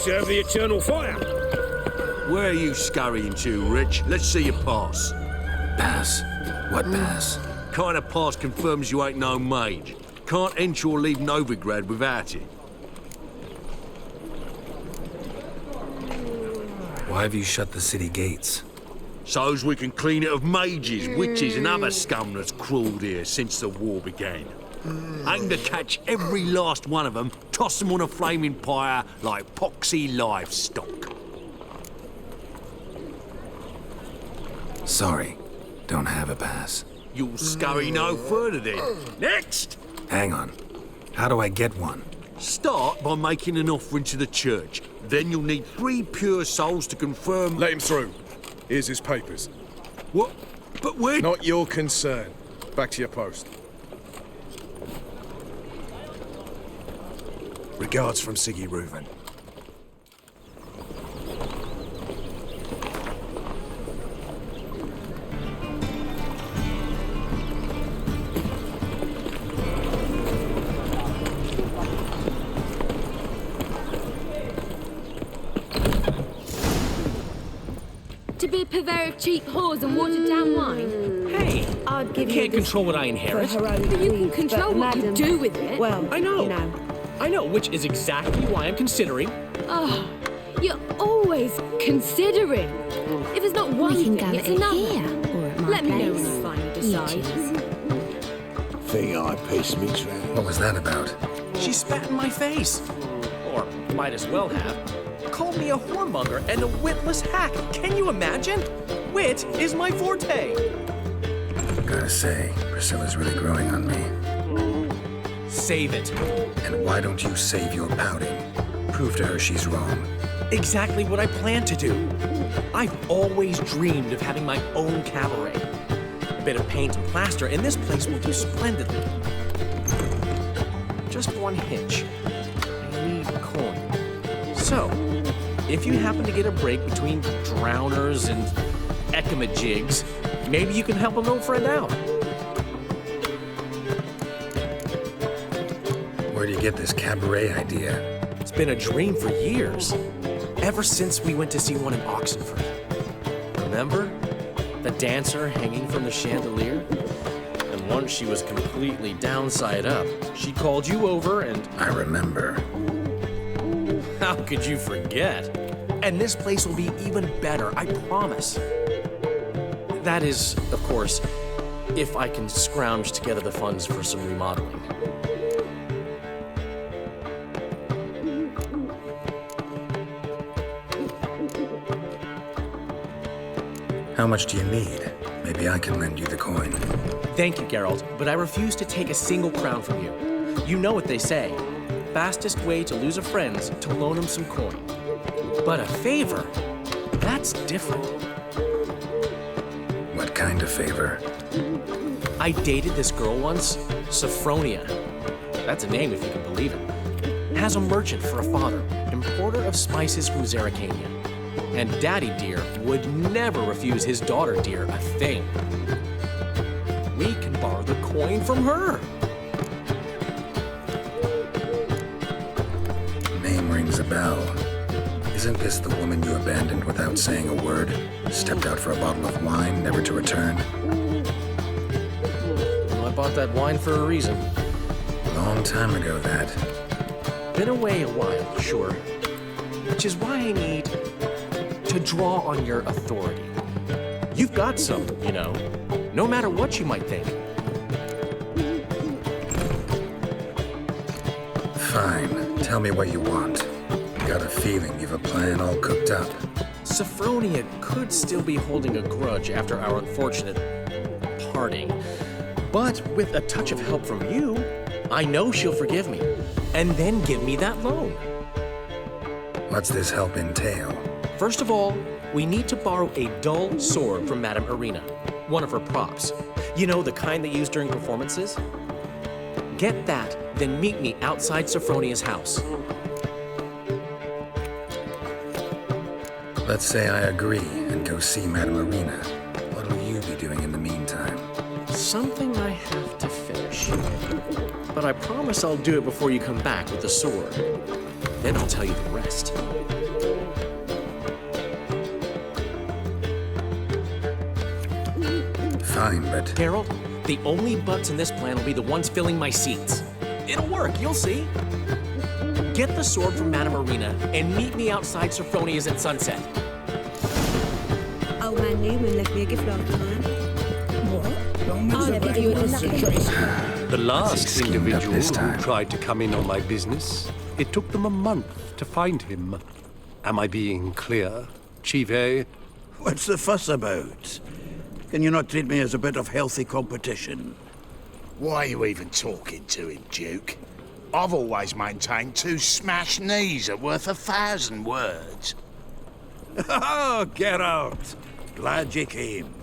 serve the eternal fire. Where are you scurrying to, Rich? Let's see your pass. Pass? What pass? Kind of pass confirms you ain't no mage. Can't enter or leave Novigrad without it. Why have you shut the city gates? So's we can clean it of mages, witches and other scum that's crawled here since the war began. Aim to catch every last one of them, toss them on a flaming pyre like poxy livestock. Sorry, don't have a pass. You'll scurry no further then. Next! Hang on. How do I get one? Start by making an offering to the church. Then you'll need 3 pure souls to confirm... Let him through. Here's his papers. What? But we're... Not your concern. Back to your post. Regards from Siggy Reuven. To be a purveyor of cheap whores and watered-down wine? Hey, I'd give you can't control what I for inherit. her own But you can grief, control but what you madam, do with it. Well, I know. You know. I know, which is exactly why I'm considering. Oh, you're always considering. If it's not one We can thing, go it's at another. here, or at my Let me know when place. you finally You decide. choose. Think I pissed me tramp. What was that about? She spat in my face. Or might as well have. Called me a whoremonger and a witless hack. Can you imagine? Wit is my forte. Gotta say, Priscilla's really growing on me. Save it. And why don't you save your pouting? Prove to her she's wrong. Exactly what I plan to do. I've always dreamed of having my own cabaret. A bit of paint and plaster, and this place will do splendidly. Just one hitch. I need coin. So, if you happen to get a break between drowners and ecamajigs, maybe you can help an old friend out. Where do you get this cabaret idea? It's been a dream for years. Ever since we went to see one in Oxenford. Remember? The dancer hanging from the chandelier? And once she was completely downside up, she called you over and... I remember. How could you forget? And this place will be even better, I promise. That is, of course, if I can scrounge together the funds for some remodeling. How much do you need? Maybe I can lend you the coin. Thank you, Geralt, but I refuse to take a single crown from you. You know what they say. Fastest way to lose a friend's to loan him some coin. But a favor? That's different. What kind of favor? I dated this girl once, Sophronia. That's a name if you can believe it. Has a merchant for a father, importer of spices from Zerrikania. And Daddy Dear would never refuse his daughter Dear a thing. We can borrow the coin from her. Name rings a bell. Isn't this the woman you abandoned without saying a word? Stepped out for a bottle of wine, never to return? Well, I bought that wine for a reason. Long time ago, that. Been away a while, sure. Which is why I need to draw on your authority. You've got some, you know, no matter what you might think. Fine. Tell me what you want. Got a feeling you've a plan all cooked up. Sophronia could still be holding a grudge after our unfortunate parting. But with a touch of help from you, I know she'll forgive me. And then give me that loan. What's this help entail? First of all, we need to borrow a dull sword from Madame Irina, one of her props. You know, the kind they use during performances? Get that, then meet me outside Sophronia's house. Let's say I agree and go see Madame Irina. What'll you be doing in the meantime? Something I have to finish. But I promise I'll do it before you come back with the sword. Then I'll tell you the rest. Fine, but Geralt, the only butts in this plan will be the ones filling my seats. It'll work, you'll see. Get the sword from Madame Marina and meet me outside Sophronia's at sunset. Old man Newman left me a gift last time. I'll never do it The last cleaned up individual this who time? tried to come in on my business, it took them a month to find him. Am I being clear, Chive? What's the fuss about? Can you not treat me as a bit of healthy competition? Why are you even talking to him, Duke? I've always maintained 2 smashed knees are worth 1,000 words. Oh, Geralt! Glad you came.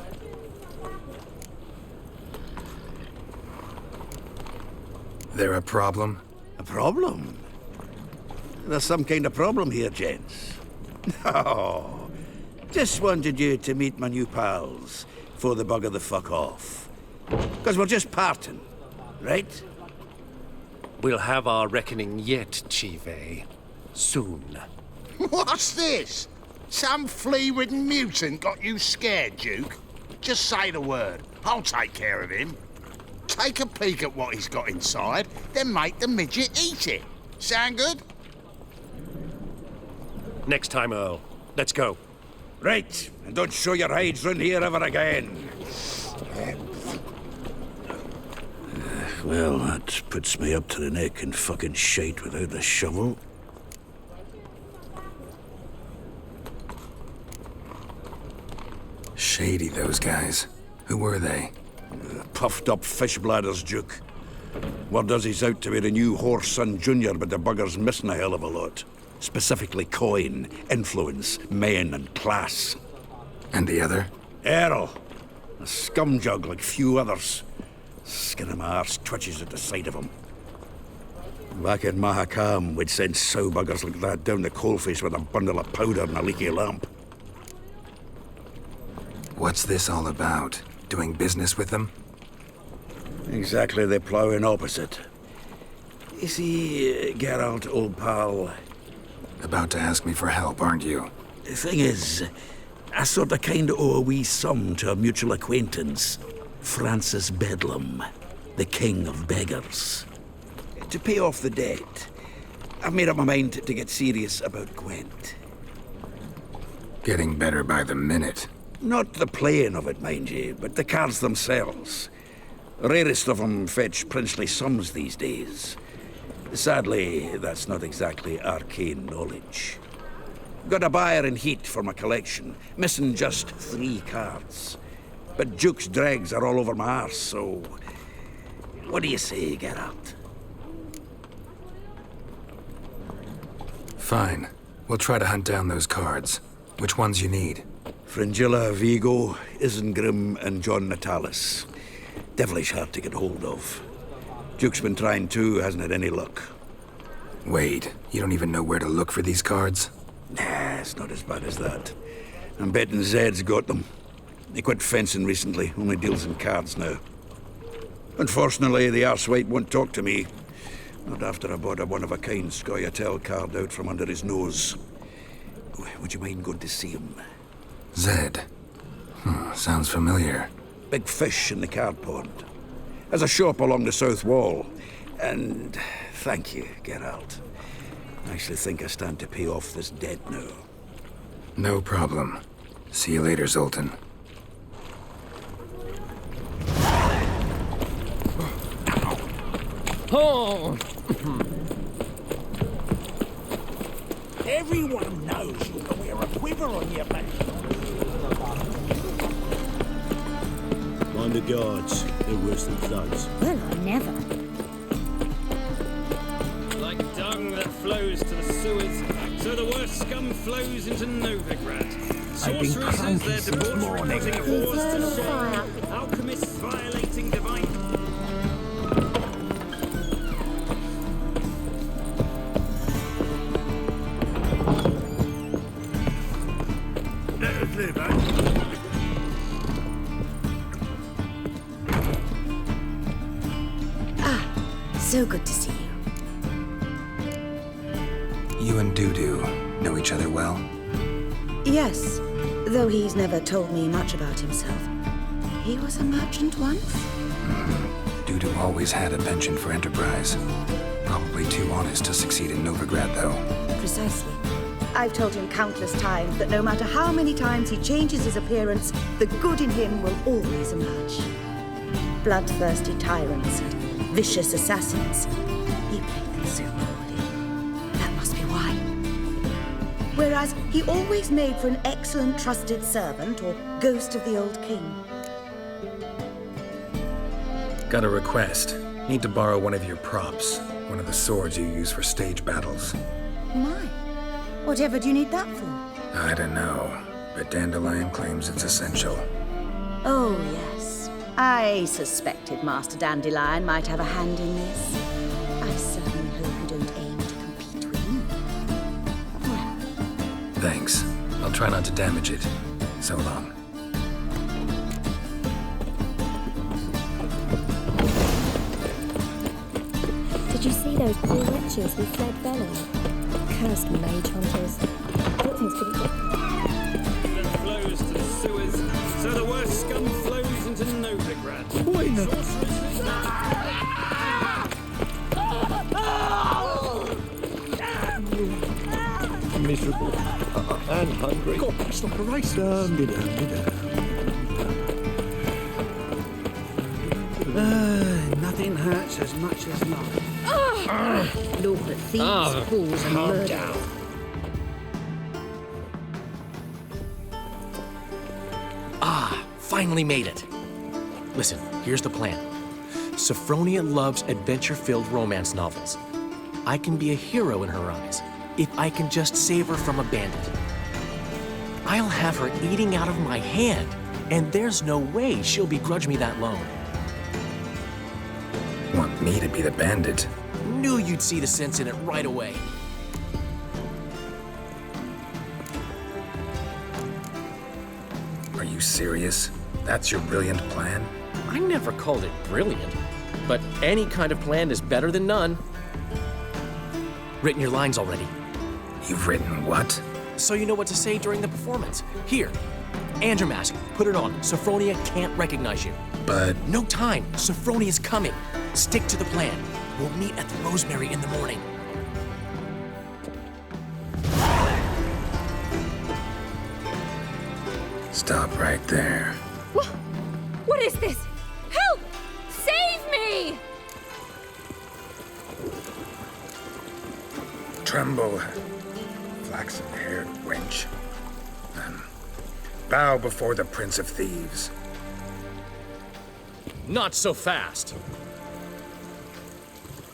there a problem? A problem? There's some kind of problem here, gents. Oh, just wanted you to meet my new pals before they bugger the fuck off. Because we're just parting, right? We'll have our reckoning yet, Chive. Soon. What's this? Some flea-ridden mutant got you scared, Duke? Just say the word. I'll take care of him. Take a peek at what he's got inside, then make the midget eat it. Sound good? Next time, Earl. Let's go. Right, and don't show your hides round here ever again. Well, that puts me up to the neck in fucking shite without the shovel. Shady, those guys. Who were they? Puffed up fish bladders, Duke. Word does he's out to be the new Horse Son Junior, but the bugger's missing a hell of a lot. Specifically coin, influence, men, and class. And the other? Earl. A scumjug like few others. Skin of my arse twitches at the sight of him. Back in Mahakam, we'd send sow buggers like that down the coalface with a bundle of powder and a leaky lamp. What's this all about? Doing business with them? Exactly the ploughing opposite. You see, Geralt, old pal, About to ask me for help, aren't you? the thing is, I sort of kind of owe a wee sum to a mutual acquaintance, Francis Bedlam, the king of beggars. To pay off the debt, I've made up my mind to get serious about Gwent. Getting better by the minute. Not the playing of it, mind you, but the cards themselves. Rarest of them fetch princely sums these days. Sadly, that's not exactly arcane knowledge. Got a buyer in heat for my collection, missing just 3 cards. But Duke's dregs are all over my arse, so... What do you say, Geralt? Fine. We'll try to hunt down those cards. Which ones you need? Fringilla, Vigo, Isengrim, and John Natalis. Devilish hard to get hold of. Duke's been trying too, hasn't had any luck. Wait, you don't even know where to look for these cards? Nah, it's not as bad as that. I'm betting Zed's got them. He quit fencing recently, only deals in cards now. Unfortunately, the arsewite won't talk to me. Not after I bought a one-of-a-kind Scoia'tael card out from under his nose. Would you mind going to see him? Zed. Sounds familiar. Big fish in the card pond. Has a shop along the south wall. And thank you, Geralt. I actually think I stand to pay off this debt now. No problem. See you later, Zoltan. Oh! Everyone knows you can wear a quiver on your back. Mind the guards. They're worse than thugs. Well, I never. Like dung that flows to the sewers, so the worst scum flows into Novigrad. Sorceresses, their debauchery putting whores to shame. Alchemists violating divine... So good to see you. You and Dudu know each other well? Yes, though he's never told me much about himself. He was a merchant once? Dudu always had a penchant for enterprise. Probably too honest to succeed in Novigrad, though. Precisely. I've told him countless times that no matter how many times he changes his appearance, the good in him will always emerge. Bloodthirsty tyrants and vicious assassins. He played them so poorly. That must be why. Whereas he always made for an excellent trusted servant or ghost of the old king. Got a request. Need to borrow one of your props. One of the swords you use for stage battles. My. Whatever do you need that for? I don't know, but Dandelion claims it's essential. Oh, yes. I suspected Master Dandelion might have a hand in this. I certainly hope you don't aim to compete with me. Well. Thanks. I'll try not to damage it. So long. Did you see those poor wretches we fled Velen? Cursed mage hunters. Thought things couldn't get... That flows to the sewers, so the worst scum flows into Novigrad. Why not? Miserable and hungry. God, that's not the race. Nothing hurts as much as love. Lord, but thieves, fools, and Calm murderers. down. Finally made it. Listen, here's the plan. Sophronia loves adventure-filled romance novels. I can be a hero in her eyes if I can just save her from a bandit. I'll have her eating out of my hand, and there's no way she'll begrudge me that loan. Want me to be the bandit? Knew you'd see the sense in it right away. Are you serious? That's your brilliant plan? I never called it brilliant, but any kind of plan is better than none. Written your lines already, You've written what? so you know what to say during the performance. Here, and your mask. Put it on. Sophronia can't recognize you. But No time. Sophronia's coming. Stick to the plan. We'll meet at the Rosemary in the morning. stop right there. What is this? Help! Save me! Tremble, flaxen-haired wench. Bow before the Prince of Thieves. Not so fast.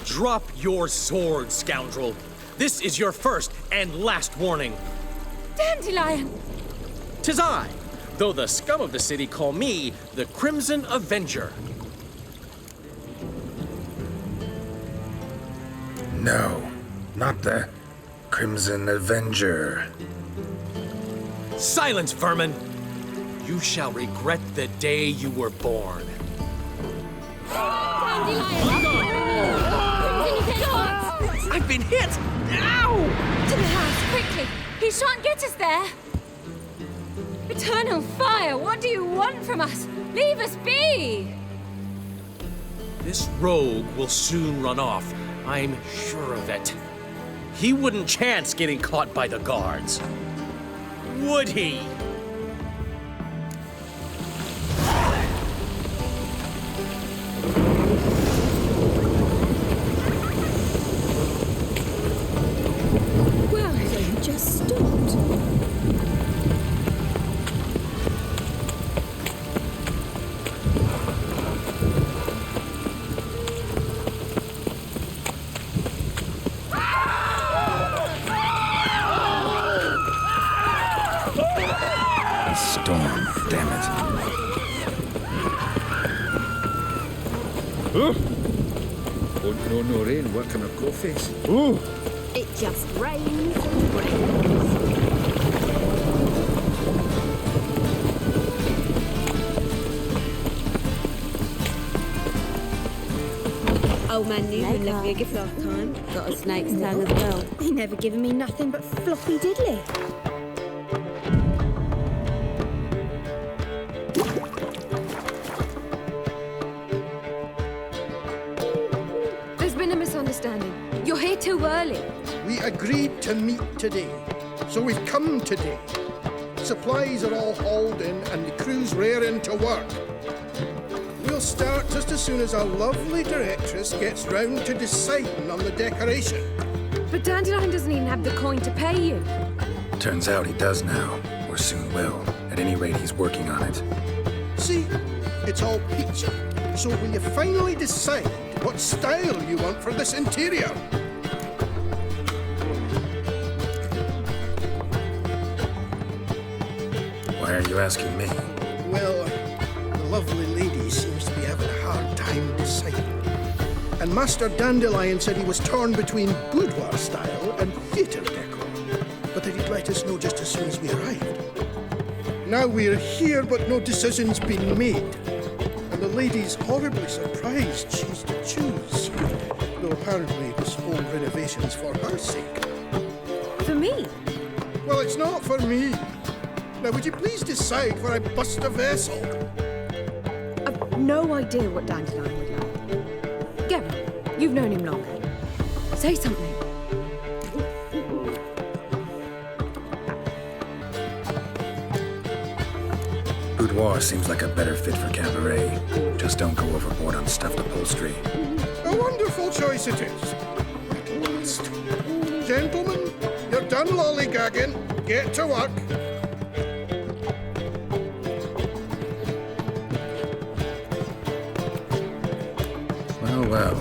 Drop your sword, scoundrel. This is your first and last warning. Dandelion! 'Tis I, though the scum of the city call me the Crimson Avenger. No, not the Crimson Avenger. Silence, vermin! You shall regret the day you were born. I've been hit! Ow! To the house, quickly! He shan't get us there! Eternal fire, what do you want from us? Leave us be! This rogue will soon run off. I'm sure of it. He wouldn't chance getting caught by the guards. Would he? Well, it only just stopped. Storm, damn it. No rain, what can I go face? It just rains and rains. Old man Newman left me a gift last time. Got a snake's tongue as well. He never given me nothing but floppy diddly. There's been a misunderstanding. You're here too early. We agreed to meet today, so we've come today. Supplies are all hauled in and the crew's raring to work. We'll start just as soon as our lovely directress gets round to deciding on the decoration. But Dandelion doesn't even have the coin to pay you. Turns out he does now, or soon will. At any rate, he's working on it. See, it's all peachy. So will you finally decide what style you want for this interior? Why are you asking me? Well, the lovely lady seems to be having a hard time deciding. And Master Dandelion said he was torn between boudoir style and theatre decor, but that he'd let us know just as soon as we arrived. Now we're here, but no decision's been made. And the lady's horribly surprised she's to choose. Though apparently this whole renovation's for her sake. For me? Well, it's not for me. Now, would you please decide before I bust a vessel? I've no idea what Dandelion would like. Gavin, you've known him longer. Say something. Boudoir seems like a better fit for cabaret. Just don't go overboard on stuffed upholstery. A wonderful choice it is. At last. Gentlemen, you're done lollygagging. Get to work. Well,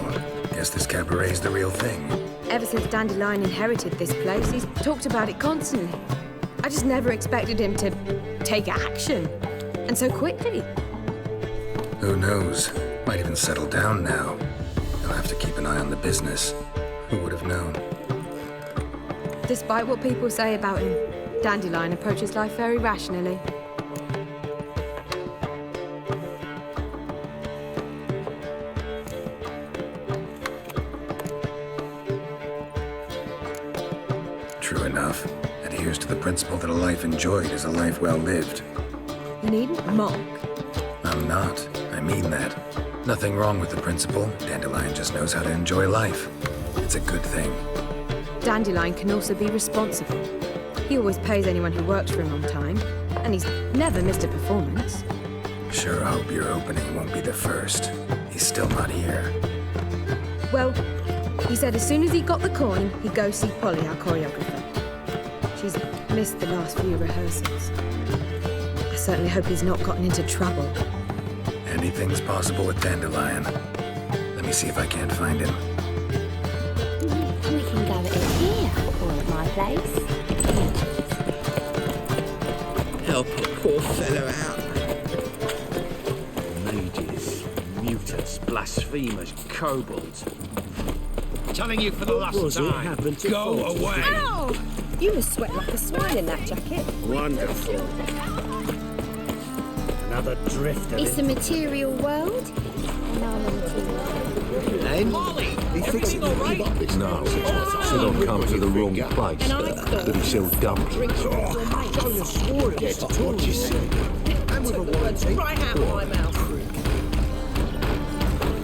guess this cabaret's the real thing. Ever since Dandelion inherited this place, he's talked about it constantly. I just never expected him to take action. And so quickly. Who knows? Might even settle down now. He'll have to keep an eye on the business. Who would have known? Despite what people say about him, Dandelion approaches life very rationally. True enough. Adheres to the principle that a life enjoyed is a life well lived. You needn't mock. I'm not. I mean that. Nothing wrong with the principle. Dandelion just knows how to enjoy life. It's a good thing. Dandelion can also be responsible. He always pays anyone who works for him on time, and he's never missed a performance. Sure hope your opening won't be the first. He's still not here. Well, he said as soon as he got the coin, he'd go see Polly, our choreographer. She's missed the last few rehearsals. I certainly hope he's not gotten into trouble. Anything's possible with Dandelion. Let me see if I can't find him. We can go at it here, or at my place. Help a poor fellow out. Mages, mutants, blasphemers, kobolds. Telling you for the last time. Go away! Ow! You must sweat like a swine in that jacket. Wonderful. Another drifter. It's a material world. No, I'm a material world. And Polly, he thinks everything all right? No, should have come to the wrong place. But he still dumped. Jonah swore against what you said. And with a warranty. Right out of my mouth.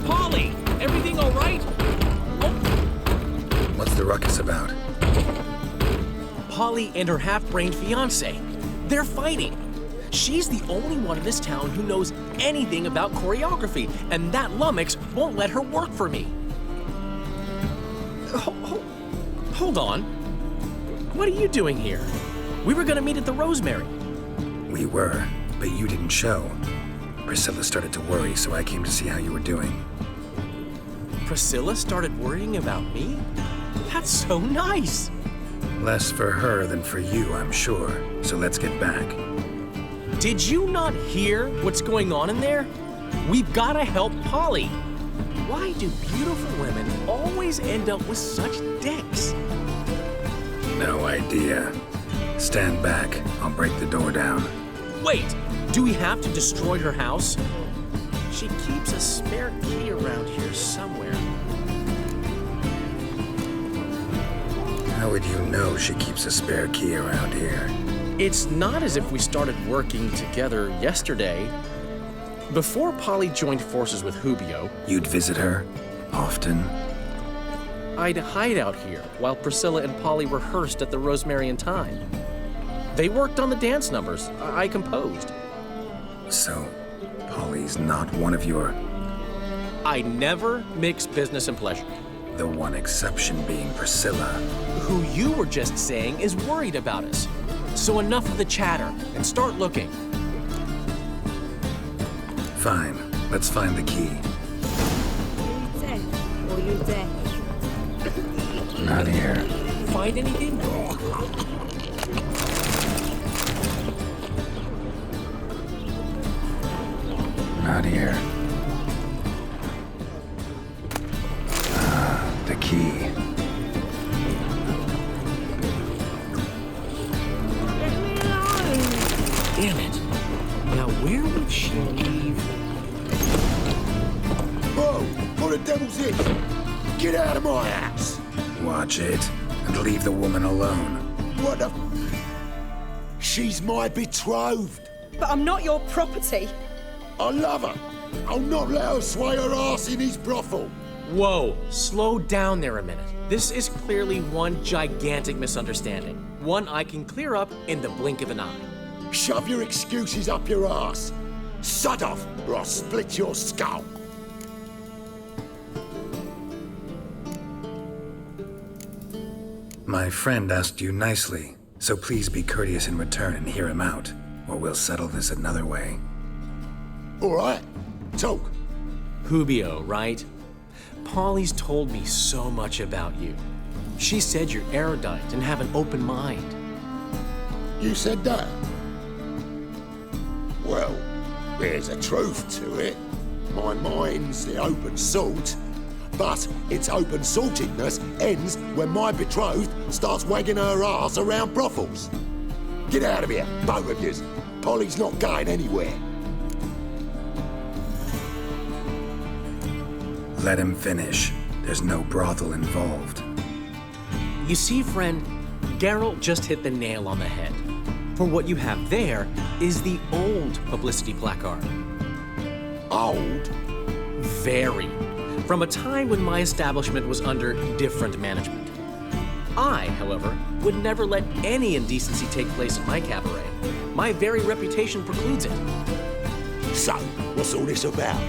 Polly, everything all right? What's the ruckus about? Polly and her half-brained fiancé. They're fighting. She's the only one in this town who knows anything about choreography, and that lummox won't let her work for me. Hold on. What are you doing here? We were gonna meet at the Rosemary. We were, but you didn't show. Priscilla started to worry, so I came to see how you were doing. Priscilla started worrying about me? That's so nice. Less for her than for you, I'm sure. So let's get back. Did you not hear what's going on in there? We've gotta help Polly. Why do beautiful women always end up with such dicks? No idea. Stand back. I'll break the door down. Wait, do we have to destroy her house? She keeps a spare key around here somewhere. would you know she keeps a spare key around here? It's not as if we started working together yesterday. Before Polly joined forces with Hubio, You'd visit her? Often? I'd hide out here while Priscilla and Polly rehearsed at the Rosemary and Thyme. They worked on the dance numbers I composed. So, Polly's not one of your... I never mix business and pleasure. The one exception being Priscilla. Who you were just saying is worried about us. So enough of the chatter and start looking. Fine, let's find the key. Or you dead? Not here. Find anything? Not here. The key. Damn it. Now where would she leave? Whoa! What the devil's this? Get out of my house! Watch it, and leave the woman alone. What the... She's my betrothed. But I'm not your property. I love her. I'll not let her sway her ass in his brothel. Whoa, slow down there a minute. This is clearly one gigantic misunderstanding. One I can clear up in the blink of an eye. Shove your excuses up your ass. Sod off, or I'll split your skull. My friend asked you nicely, so please be courteous in return and hear him out, or we'll settle this another way. All right, talk. Hubio, right? Polly's told me so much about you. She said you're erudite and have an open mind. You said that? Well, there's a truth to it. My mind's the open salt, but its open saltedness ends when my betrothed starts wagging her ass around brothels. Get out of here, both of yous. Polly's not going anywhere. Let him finish. There's no brothel involved. You see, friend, Geralt just hit the nail on the head. For what you have there is the old publicity placard. Old? Very. From a time when my establishment was under different management. I, however, would never let any indecency take place at my cabaret. My very reputation precludes it. So, what's all this about?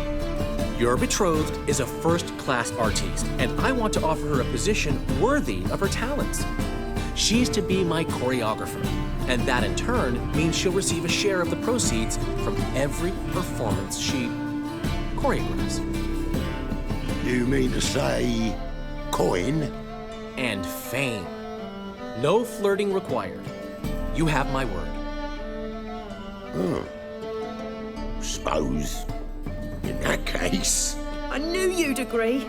Your betrothed is a first-class artiste, and I want to offer her a position worthy of her talents. She's to be my choreographer, and that in turn means she'll receive a share of the proceeds from every performance she choreographs. You mean to say coin? And fame. No flirting required. You have my word. Suppose, in that case... I knew you'd agree.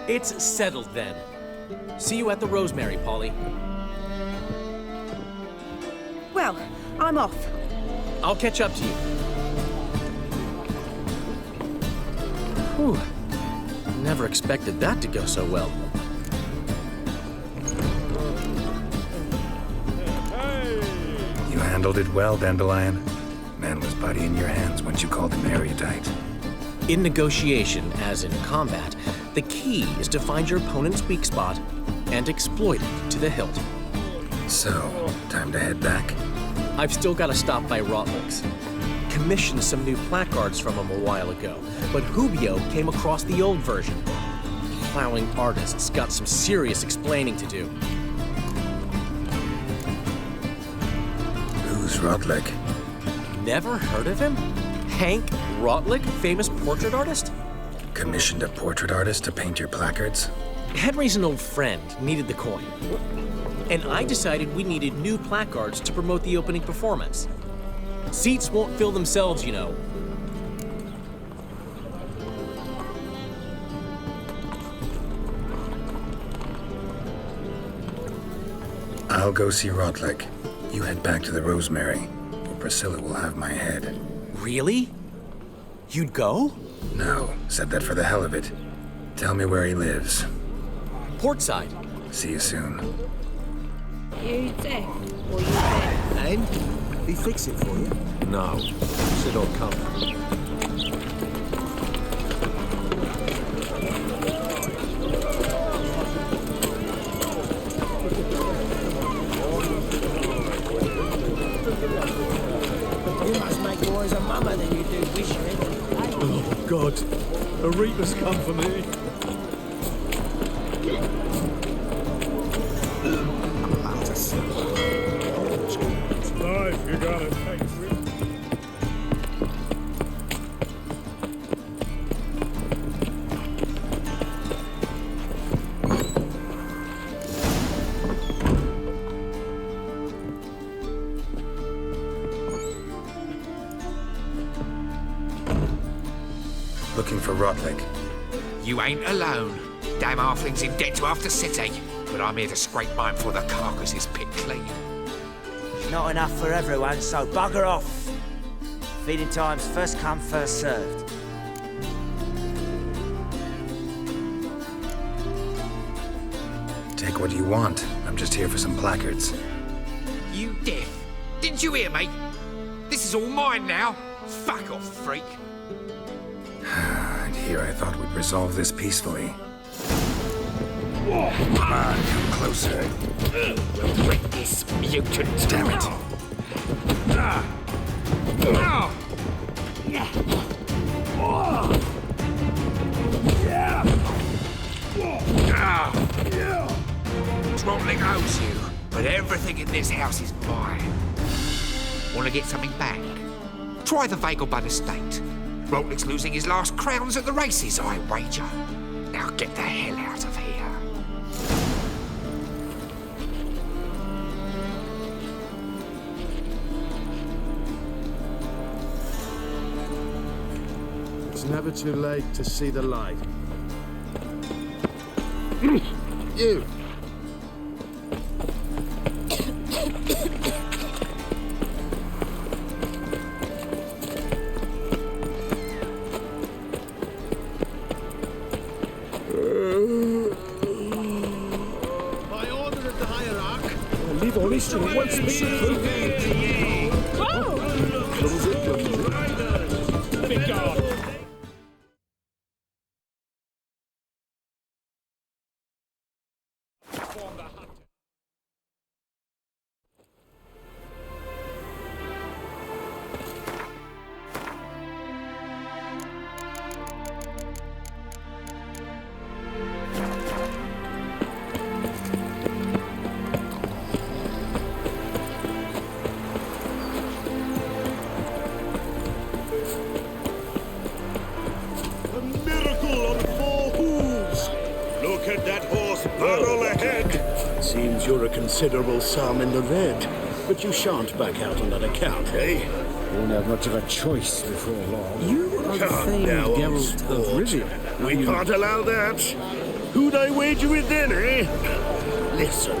It's settled then. See you at the Rosemary, Polly. Well, I'm off. I'll catch up to you. Whew. Never expected that to go so well. You handled it well, Dandelion. Man was buddy in your hands once you called him erudite. In negotiation, as in combat, the key is to find your opponent's weak spot and exploit it to the hilt. So, time to head back? I've still got to stop by Rotlick's. Commissioned some new placards from him a while ago, but Hubio came across the old version. Plowing artists got some serious explaining to do. Who's Rotlick? Never heard of him? Hank Rotlick, famous portrait artist? Commissioned a portrait artist to paint your placards? Henry's an old friend, needed the coin. And I decided we needed new placards to promote the opening performance. Seats won't fill themselves, you know. I'll go see Rotlick. You head back to the Rosemary, or Priscilla will have my head. Really? You'd go? No, said that for the hell of it. Tell me where he lives. Portside. See you soon. You deaf or you deaf? And? He fix it for you? No. Said I'll come. You must make boys a mummer than you do wishing. Oh, God. A reaper's come for me. Life, you got it. Thanks. Looking for Rotlick. You ain't alone. Damn halfling's in debt to half the city. But I'm here to scrape mine before the carcass is picked clean. Not enough for everyone, so bugger off. Feeding time's first come, first served. Take what you want. I'm just here for some placards. You deaf? Didn't you hear me? This is all mine now. Fuck off, freak. And here I thought we'd resolve this peacefully. Come on, come closer. We'll break this mutant. Damn it. Rotlick owes you, but everything in this house is mine. Want to get something back? Try the Vagelbud estate. Rotlick's losing his last crowns at the races, I wager. Now get the hell out of here. It's never too late to see the light. You! By order of the hierarch, Leave all this to once Close it. Be gone. Seems you're a considerable sum in the red, but you shan't back out on that account, eh? You won't have much of a choice before long. You are the famed Geralt of Rivia. We can't allow that. Who'd I wager with then, eh? Listen,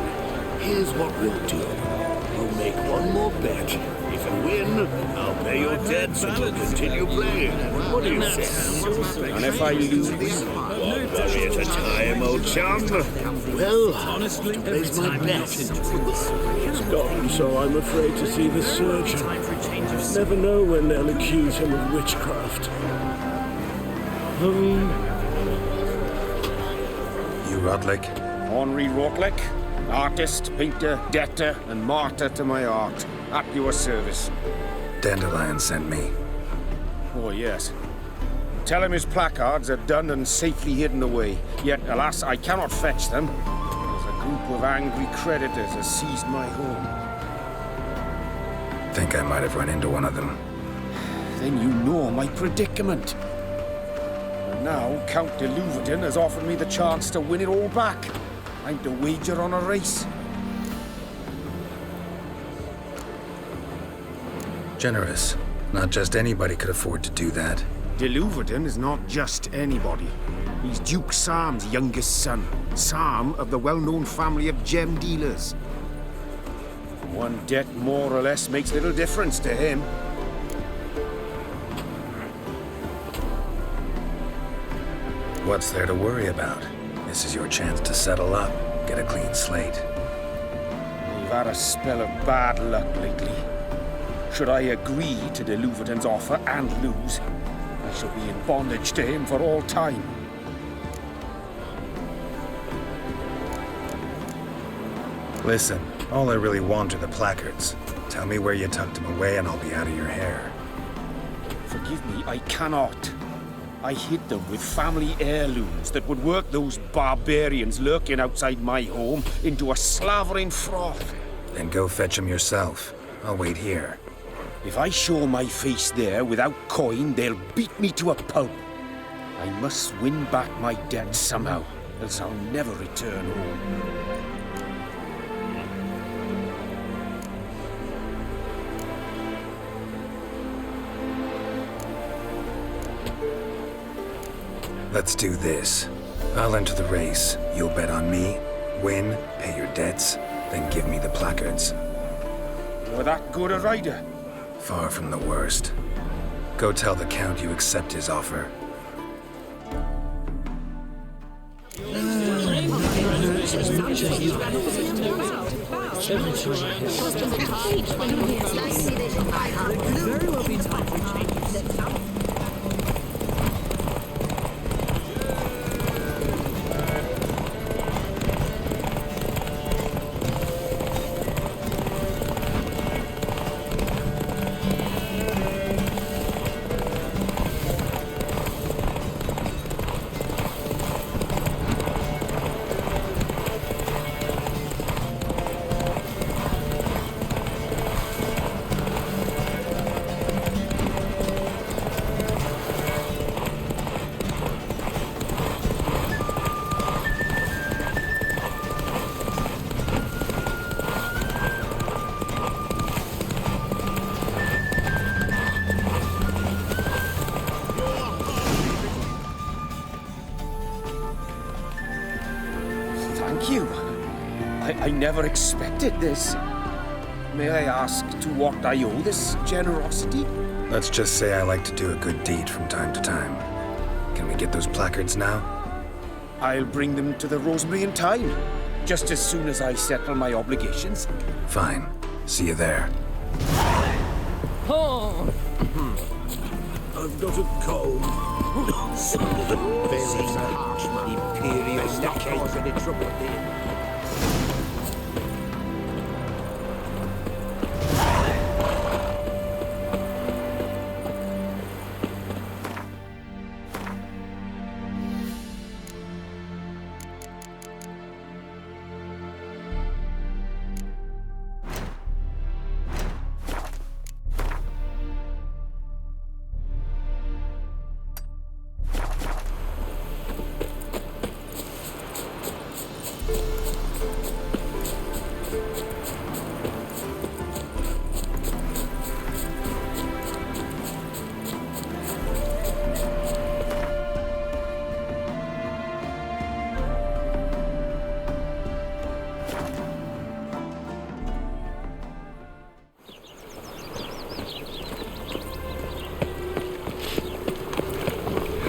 here's what we'll do. We'll make one more bet. If you win, I'll pay your debts and we'll continue playing. What do you say? And if I lose? One worry at a time, old chum. Well, honestly, today's my bet. It's gone, so I'm afraid to see the surgeon. Never know when they'll accuse him of witchcraft. You Rotlick? Henri Rotlick, artist, painter, debtor, and martyr to my art. At your service. Dandelion sent me. Oh, yes. Tell him his placards are done and safely hidden away. Yet, alas, I cannot fetch them, as a group of angry creditors has seized my home. Think I might have run into one of them. Then you know my predicament. And now, Count de Louverton has offered me the chance to win it all back. I'm to wager on a race. Generous. Not just anybody could afford to do that. De Louverton is not just anybody. He's Duke Sam's youngest son. Sam of the well-known family of gem dealers. One debt more or less makes little difference to him. What's there to worry about? This is your chance to settle up, get a clean slate. You've had a spell of bad luck lately. Should I agree to de Louverton's offer and lose, I shall be in bondage to him for all time. Listen, all I really want are the placards. Tell me where you tucked them away and I'll be out of your hair. Forgive me, I cannot. I hid them with family heirlooms that would work those barbarians lurking outside my home into a slavering froth. Then go fetch them yourself. I'll wait here. If I show my face there without coin, they'll beat me to a pulp. I must win back my debt somehow, else I'll never return home. Let's do this. I'll enter the race. You'll bet on me, win, pay your debts, then give me the placards. You're that good a rider? Far from the worst. Go tell the Count you accept his offer. I never expected this. May I ask to what I owe this generosity? Let's just say I like to do a good deed from time to time. Can we get those placards now? I'll bring them to the Rosemary in time, just as soon as I settle my obligations. Fine. See you there. Oh! I've got a cold. Very harsh, man. Imperial stop causing any trouble there.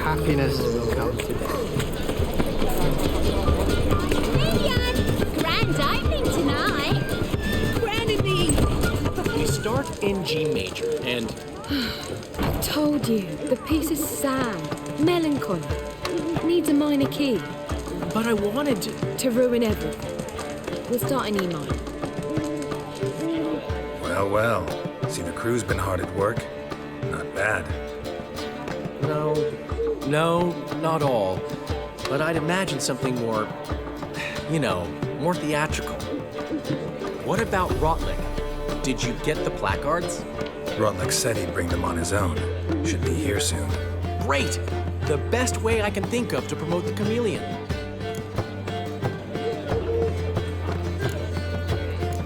Happiness will come today. Hey, Jan! Grand opening tonight. Grand indeed. We start in G major, and... I told you, the piece is sad, melancholy. Needs a minor key. But I wanted to. To ruin everything. We'll start in E minor. Well, well. See, the crew's been hard at work. Not bad. No, not all. But I'd imagine something more, more theatrical. What about Rotlick? Did you get the placards? Rotlick said he'd bring them on his own. Should be here soon. Great! The best way I can think of to promote the chameleon.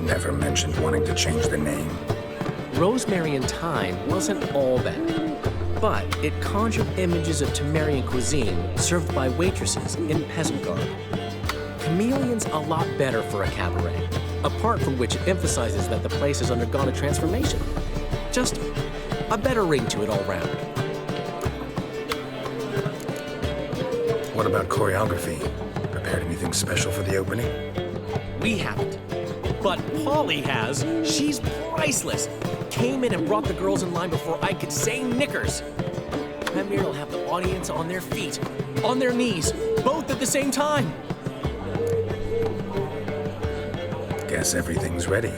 Never mentioned wanting to change the name. Rosemary in Time wasn't all bad. But it conjured images of Temerian cuisine served by waitresses in peasant garb. Chameleon's a lot better for a cabaret, apart from which it emphasizes that the place has undergone a transformation. Just a better ring to it all round. What about choreography? Prepared anything special for the opening? We haven't. But Polly has. She's priceless. Came in and brought the girls in line before I could say knickers. Premier will have the audience on their feet, on their knees, both at the same time. Guess everything's ready.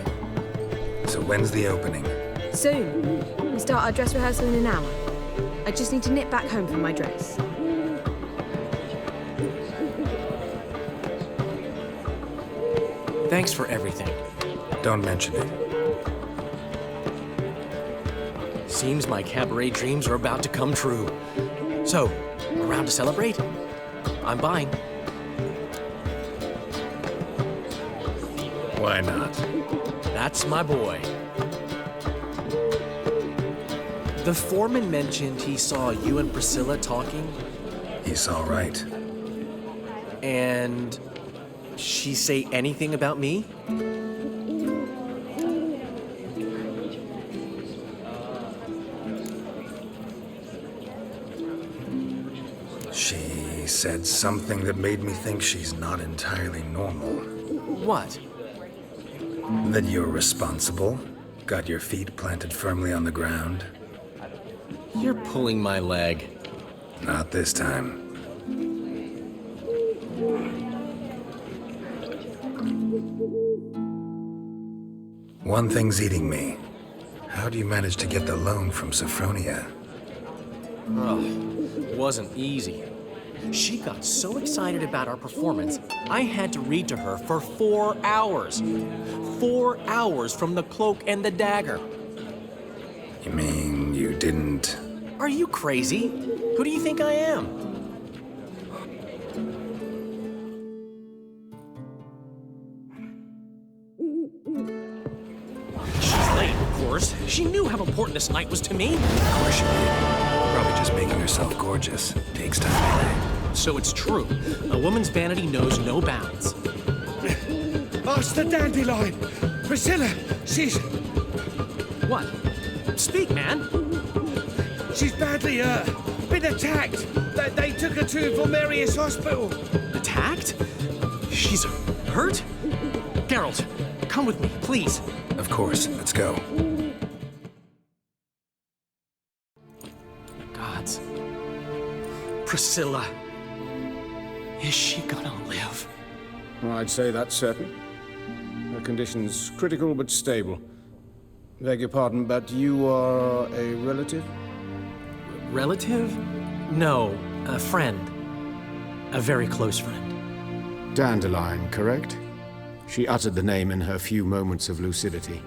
So when's the opening? Soon. We start our dress rehearsal in an hour. I just need to nip back home for my dress. Thanks for everything. Don't mention it. Seems my cabaret dreams are about to come true. So, around to celebrate? I'm buying. Why not? That's my boy. The foreman mentioned he saw you and Priscilla talking. He saw right. And she say anything about me? She said something that made me think she's not entirely normal. What? That you're responsible, got your feet planted firmly on the ground. You're pulling my leg. Not this time. One thing's eating me. How do you manage to get the loan from Sophronia? Oh, wasn't easy. She got so excited about our performance, I had to read to her for 4 hours. 4 hours from The Cloak and the Dagger. You mean you didn't... Are you crazy? Who do you think I am? She's late, of course. She knew how important this night was to me. Of course she did. Probably just making herself gorgeous. Takes time. So it's true. A woman's vanity knows no bounds. Ask the dandelion! Priscilla, she's... What? Speak, man. She's badly hurt. Been attacked. They took her to Vulmerius Hospital. Attacked? She's hurt? Geralt, come with me, please. Of course. Let's go. Gods. Priscilla. Is she gonna live? I'd say that's certain. Her condition's critical but stable. Beg your pardon, but you are a relative? Relative? No, a friend. A very close friend. Dandelion, correct? She uttered the name in her few moments of lucidity.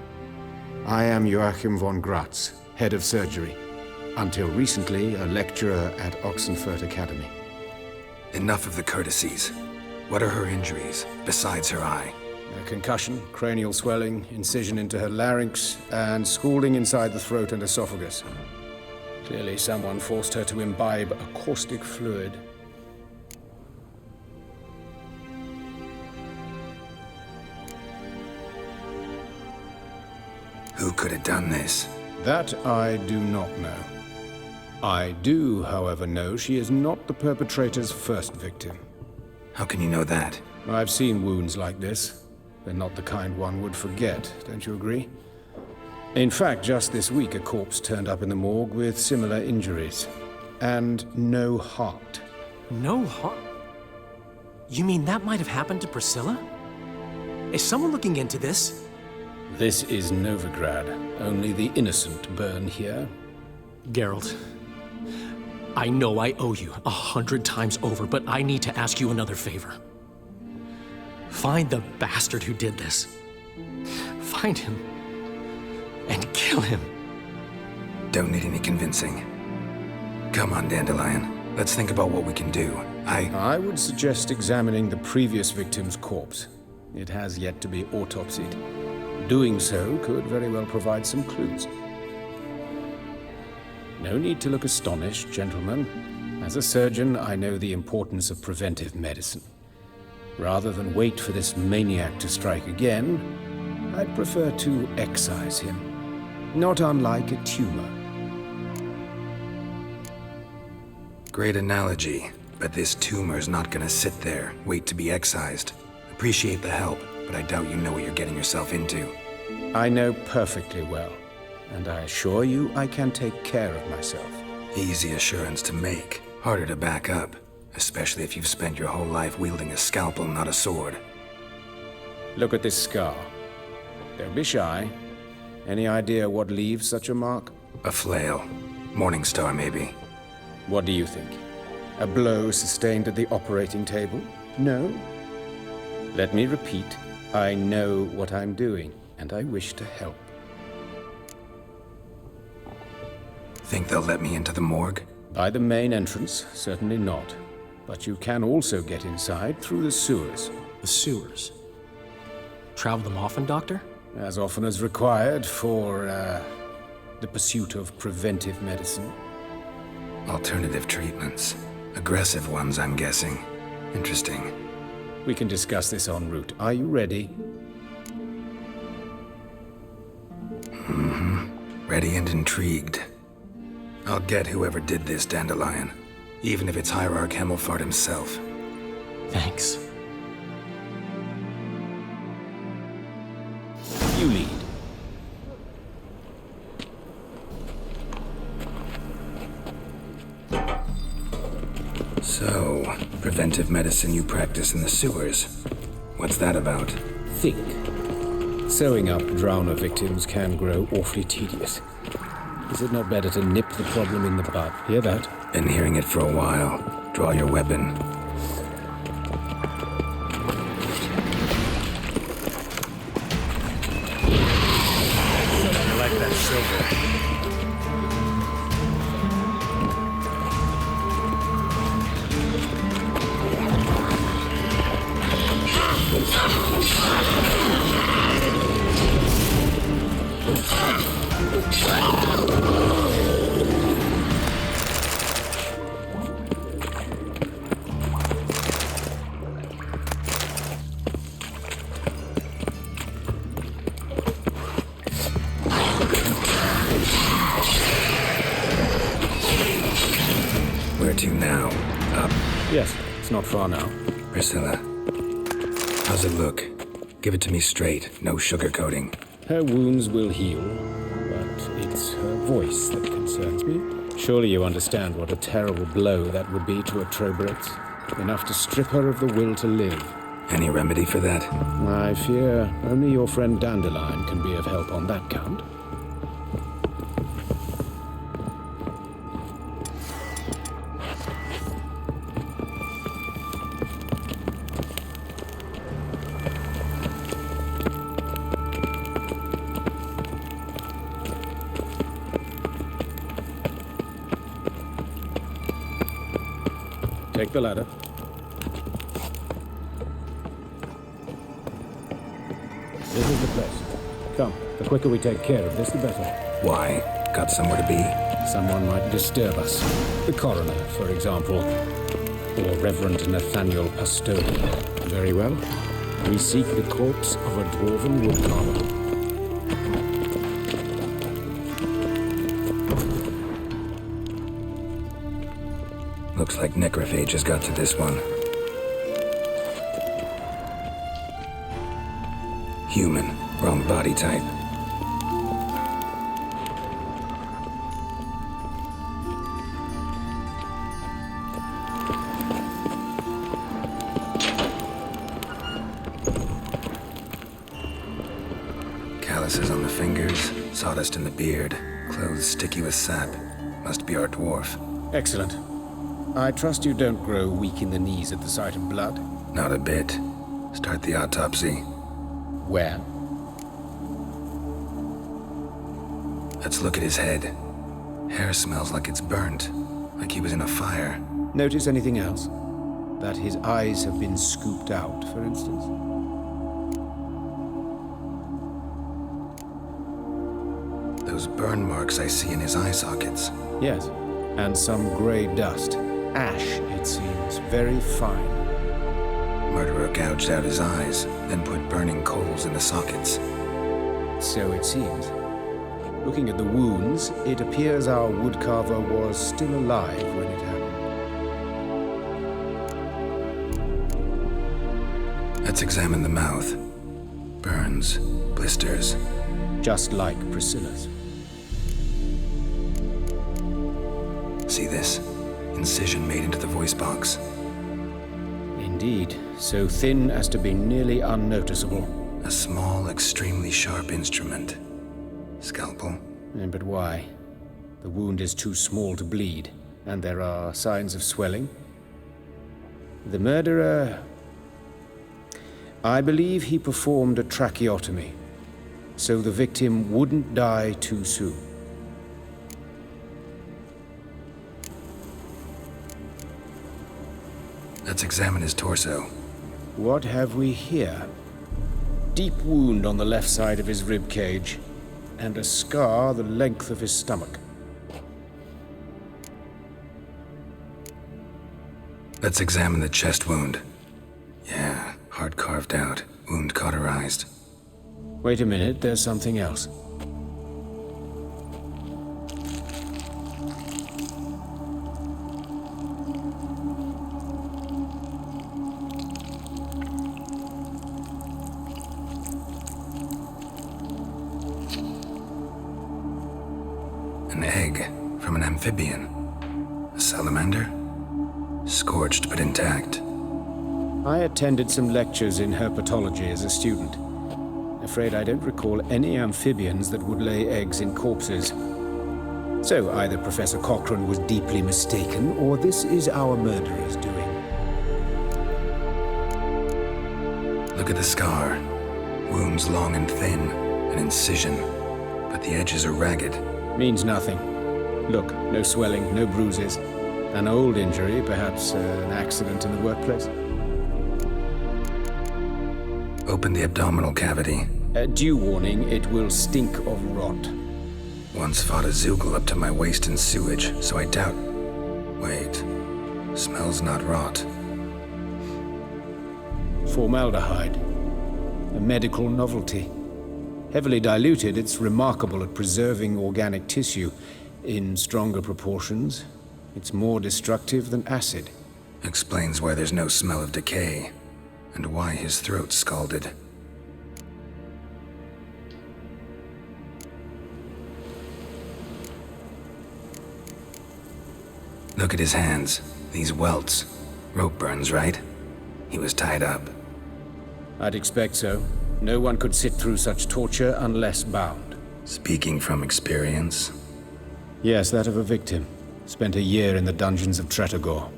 I am Joachim von Gratz, head of surgery. Until recently, a lecturer at Oxenfurt Academy. Enough of the courtesies. What are her injuries, besides her eye? A concussion, cranial swelling, incision into her larynx, and scalding inside the throat and esophagus. Clearly someone forced her to imbibe a caustic fluid. Who could have done this? That I do not know. I do, however, know she is not the perpetrator's first victim. How can you know that? I've seen wounds like this. They're not the kind one would forget, don't you agree? In fact, just this week, a corpse turned up in the morgue with similar injuries. And no heart. No heart? You mean that might have happened to Priscilla? Is someone looking into this? This is Novigrad. Only the innocent burn here. Geralt, I know I owe you 100 times over, but I need to ask you another favor. Find the bastard who did this. Find him and kill him. Don't need any convincing. Come on, Dandelion. Let's think about what we can do. I would suggest examining the previous victim's corpse. It has yet to be autopsied. Doing so could very well provide some clues. No need to look astonished, gentlemen. As a surgeon, I know the importance of preventive medicine. Rather than wait for this maniac to strike again, I'd prefer to excise him. Not unlike a tumor. Great analogy, but this tumor's not gonna sit there, wait to be excised. Appreciate the help, but but I doubt you know what you're getting yourself into. I know perfectly well, and I assure you I can take care of myself. Easy assurance to make, harder to back up, especially if you've spent your whole life wielding a scalpel, not a sword. Look at this scar. Don't be shy. Any idea what leaves such a mark? A flail. Morning star, maybe. What do you think? A blow sustained at the operating table? No? Let me repeat. I know what I'm doing, and I wish to help. Think they'll let me into the morgue? By the main entrance, certainly not. But you can also get inside through the sewers. The sewers? Travel them often, Doctor? As often as required for, the pursuit of preventive medicine. Alternative treatments. Aggressive ones, I'm guessing. Interesting. We can discuss this en route. Are you ready? Mm-hmm. Ready and intrigued. I'll get whoever did this, Dandelion. Even if it's Hierarch Hemmelfart himself. Thanks. You lead. So, preventive medicine you practice in the sewers. What's that about? Think. Sewing up drowner victims can grow awfully tedious. Is it not better to nip the problem in the bud? Hear that? Been hearing it for a while. Draw your weapon. I like that silver. Where to now? Up? Yes, it's not far now. Priscilla. How's it look? Give it to me straight, no sugarcoating. Her wounds will heal, but it's her voice that concerns me. Surely you understand what a terrible blow that would be to a Trobrex. Enough to strip her of the will to live. Any remedy for that? I fear only your friend Dandelion can be of help on that count. Take the ladder. This is the place. Come, the quicker we take care of this, the better. Why? Got somewhere to be? Someone might disturb us. The coroner, for example. Or Reverend Nathaniel Pastoni. Very well. We seek the corpse of a dwarven woodcarver. Looks like necrophage has got to this one. Human, wrong body type. Calluses on the fingers, sawdust in the beard, clothes sticky with sap. Must be our dwarf. Excellent. I trust you don't grow weak in the knees at the sight of blood? Not a bit. Start the autopsy. Where? Let's look at his head. Hair smells like it's burnt, like he was in a fire. Notice anything else? That his eyes have been scooped out, for instance? Those burn marks I see in his eye sockets. Yes, and some grey dust. Ash, it seems, very fine. Murderer gouged out his eyes, then put burning coals in the sockets. So it seems. Looking at the wounds, it appears our woodcarver was still alive when it happened. Let's examine the mouth. Burns, blisters. Just like Priscilla's. See this? Incision made into the voice box. Indeed, so thin as to be nearly unnoticeable. A small, extremely sharp instrument. Scalpel? But why? The wound is too small to bleed, and there are signs of swelling. The murderer... I believe he performed a tracheotomy, so the victim wouldn't die too soon. Let's examine his torso. What have we here? Deep wound on the left side of his rib cage, and a scar the length of his stomach. Let's examine the chest wound. Yeah, heart carved out, wound cauterized. Wait a minute, there's something else. An egg from an amphibian. A salamander? Scorched but intact. I attended some lectures in herpetology as a student. Afraid I don't recall any amphibians that would lay eggs in corpses. So either Professor Cochrane was deeply mistaken, or this is our murderer's doing. Look at the scar. Wounds long and thin, an incision, but the edges are ragged. Means nothing. Look, no swelling, no bruises. An old injury, perhaps an accident in the workplace. Open the abdominal cavity. Due warning, it will stink of rot. Once fought a Zoogle up to my waist in sewage, so I doubt... Wait. Smells not rot. Formaldehyde. A medical novelty. Heavily diluted, it's remarkable at preserving organic tissue. In stronger proportions, it's more destructive than acid. Explains why there's no smell of decay, and why his throat's scalded. Look at his hands. These welts. Rope burns, right? He was tied up. I'd expect so. No one could sit through such torture unless bound. Speaking from experience? Yes, that of a victim. Spent a year in the dungeons of Tretogor.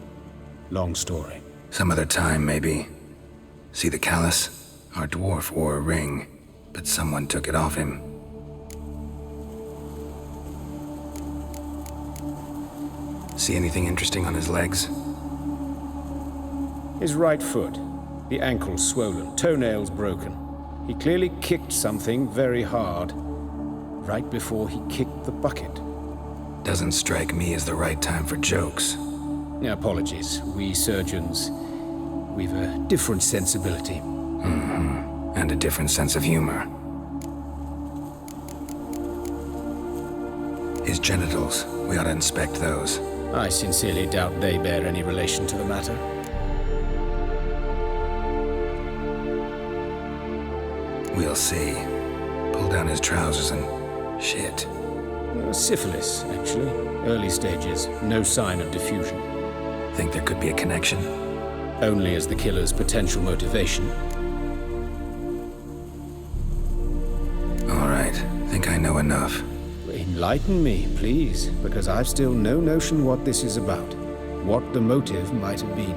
Long story. Some other time, maybe. See the callus? Our dwarf wore a ring, but someone took it off him. See anything interesting on his legs? His right foot. The ankle swollen, toenails broken. He clearly kicked something very hard, right before he kicked the bucket. Doesn't strike me as the right time for jokes. Apologies. We surgeons, we've a different sensibility. Mm-hmm. And a different sense of humor. His genitals, we ought to inspect those. I sincerely doubt they bear any relation to the matter. We'll see. Pull down his trousers and... shit. Syphilis, actually. Early stages. No sign of diffusion. Think there could be a connection? Only as the killer's potential motivation. All right. Think I know enough. Enlighten me, please, because I've still no notion what this is about. What the motive might have been.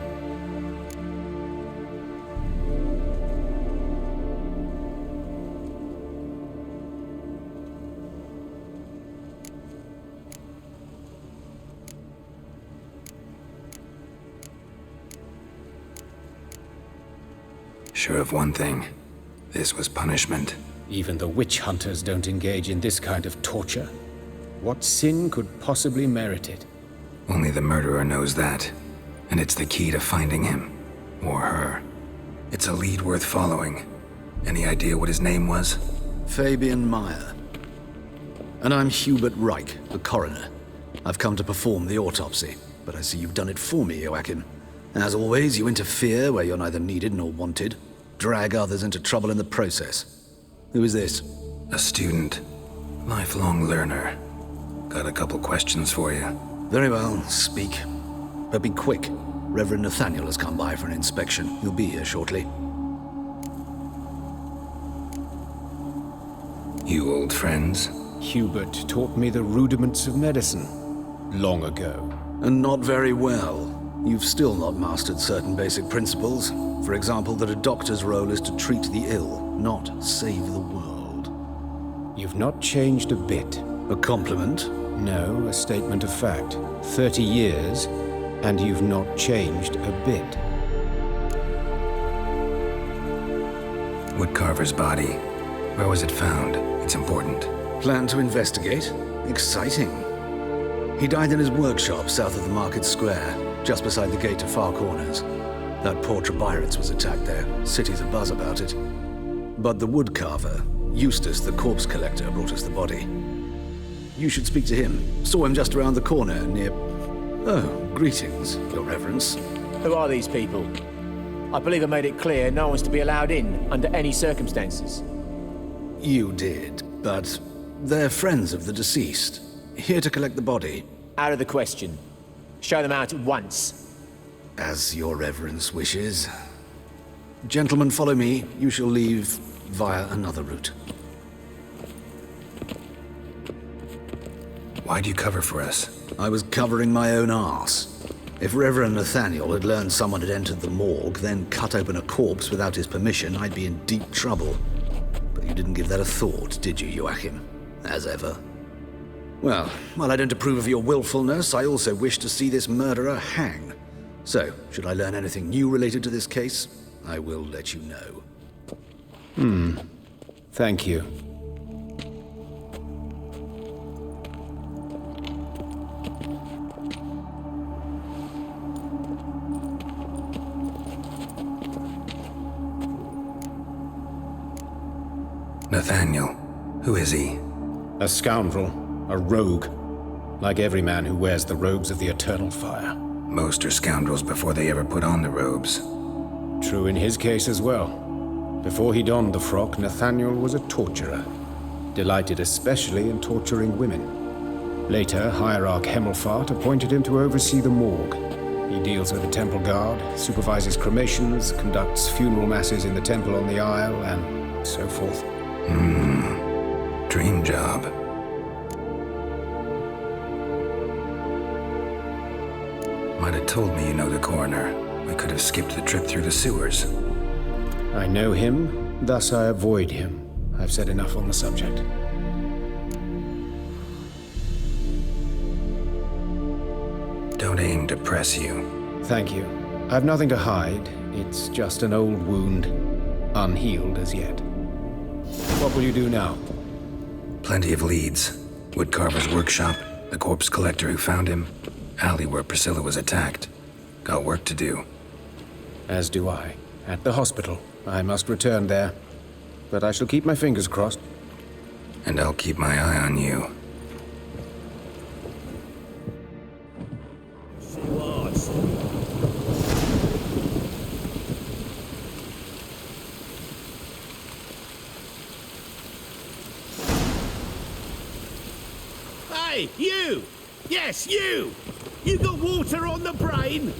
Sure of one thing. This was punishment. Even the witch hunters don't engage in this kind of torture. What sin could possibly merit it? Only the murderer knows that. And it's the key to finding him. Or her. It's a lead worth following. Any idea what his name was? Fabian Meyer. And I'm Hubert Reich, the coroner. I've come to perform the autopsy, but I see you've done it for me, Joachim. As always, you interfere where you're neither needed nor wanted. Drag others into trouble in the process. Who is this? A student. Lifelong learner. Got a couple questions for you. Very well, speak. But be quick. Reverend Nathaniel has come by for an inspection. He'll be here shortly. You old friends? Hubert taught me the rudiments of medicine long ago. And not very well. You've still not mastered certain basic principles. For example, that a doctor's role is to treat the ill, not save the world. You've not changed a bit. A compliment? No, a statement of fact. 30 years, and you've not changed a bit. Woodcarver's body. Where was it found? It's important. Plan to investigate? Exciting. He died in his workshop south of the market square, just beside the gate to Far Corners. That poor Trebirates was attacked there. City's abuzz about it. But the woodcarver, Eustace the corpse collector, brought us the body. You should speak to him. Saw him just around the corner near... Oh, greetings, Your Reverence. Who are these people? I believe I made it clear no one's to be allowed in under any circumstances. You did, but they're friends of the deceased. Here to collect the body. Out of the question. Show them out at once. As Your Reverence wishes. Gentlemen, follow me. You shall leave via another route. Why'd you cover for us? I was covering my own arse. If Reverend Nathaniel had learned someone had entered the morgue, then cut open a corpse without his permission, I'd be in deep trouble. But you didn't give that a thought, did you, Joachim? As ever. Well, while I don't approve of your willfulness, I also wish to see this murderer hang. So, should I learn anything new related to this case, I will let you know. Thank you. Nathaniel. Who is he? A scoundrel. A rogue. Like every man who wears the robes of the eternal fire. Most are scoundrels before they ever put on the robes. True in his case as well. Before he donned the frock, Nathaniel was a torturer. Delighted especially in torturing women. Later, Hierarch Hemmelfart appointed him to oversee the morgue. He deals with the temple guard, supervises cremations, conducts funeral masses in the temple on the Isle, and so forth. Dream job. Might have told me you know the coroner. We could have skipped the trip through the sewers. I know him, thus I avoid him. I've said enough on the subject. Don't aim to press you. Thank you. I've nothing to hide. It's just an old wound, unhealed as yet. What will you do now? Plenty of leads. Woodcarver's workshop, the corpse collector who found him, alley where Priscilla was attacked. Got work to do. As do I. At the hospital. I must return there. But I shall keep my fingers crossed. And I'll keep my eye on you. Hey, you! Yes, you! You got water on the brain?